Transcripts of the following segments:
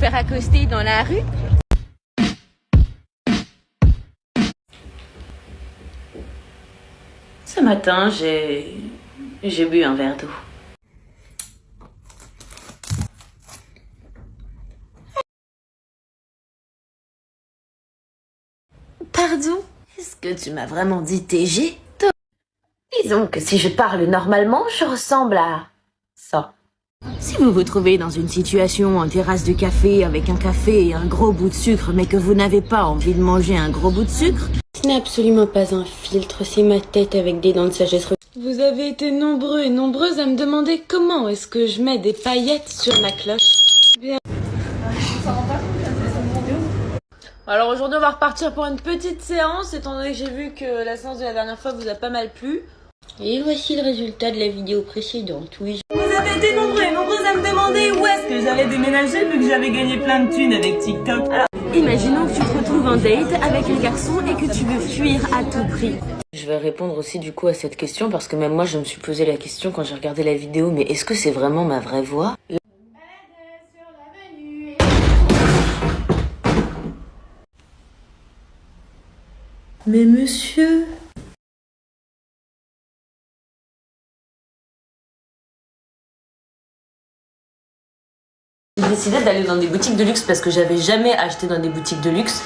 faire accoster dans la rue. Ce matin, j'ai bu un verre d'eau. Pardon? Est-ce que tu m'as vraiment dit TG? Disons que si je parle normalement, je ressemble à ça. Si vous vous trouvez dans une situation en terrasse de café avec un café et un gros bout de sucre, mais que vous n'avez pas envie de manger un gros bout de sucre, ce n'est absolument pas un filtre, c'est ma tête avec des dents de sagesse. Vous avez été nombreux et nombreuses à me demander comment est-ce que je mets des paillettes sur ma cloche. Bien. Alors aujourd'hui on va repartir pour une petite séance, étant donné que j'ai vu que la séance de la dernière fois vous a pas mal plu. Et voici le résultat de la vidéo précédente, oui. Vous avez été nombreux et nombreuses à me demander où est-ce que j'allais déménager vu que j'avais gagné plein de thunes avec TikTok. Alors, imaginons que tu te retrouves en date avec un garçon et que tu veux fuir à tout prix. Je vais répondre aussi du coup à cette question parce que même moi je me suis posé la question quand j'ai regardé la vidéo, mais est-ce que c'est vraiment ma vraie voix? mais monsieur... J'ai décidé d'aller dans des boutiques de luxe parce que j'avais jamais acheté dans des boutiques de luxe.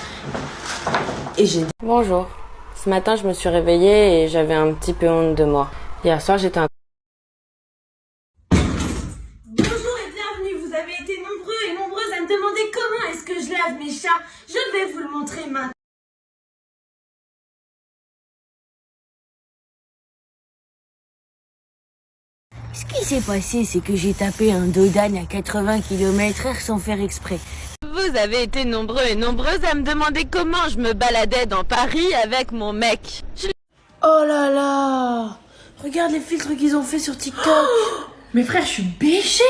Et j'ai dit... Bonjour. Ce matin je me suis réveillée et j'avais un petit peu honte de moi. Hier soir j'étais un... Bonjour et bienvenue, vous avez été nombreux et nombreuses à me demander comment est-ce que je lave mes chats. Je vais vous le montrer maintenant. Ce qui s'est passé, c'est que j'ai tapé un dos d'âne à 80 km/h sans faire exprès. Vous avez été nombreux et nombreuses à me demander comment je me baladais dans Paris avec mon mec. Oh là là! Regarde les filtres qu'ils ont fait sur TikTok. Mais frère, je suis béché.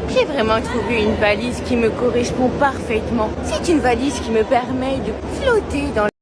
J'ai vraiment trouvé une valise qui me correspond parfaitement. C'est une valise qui me permet de flotter dans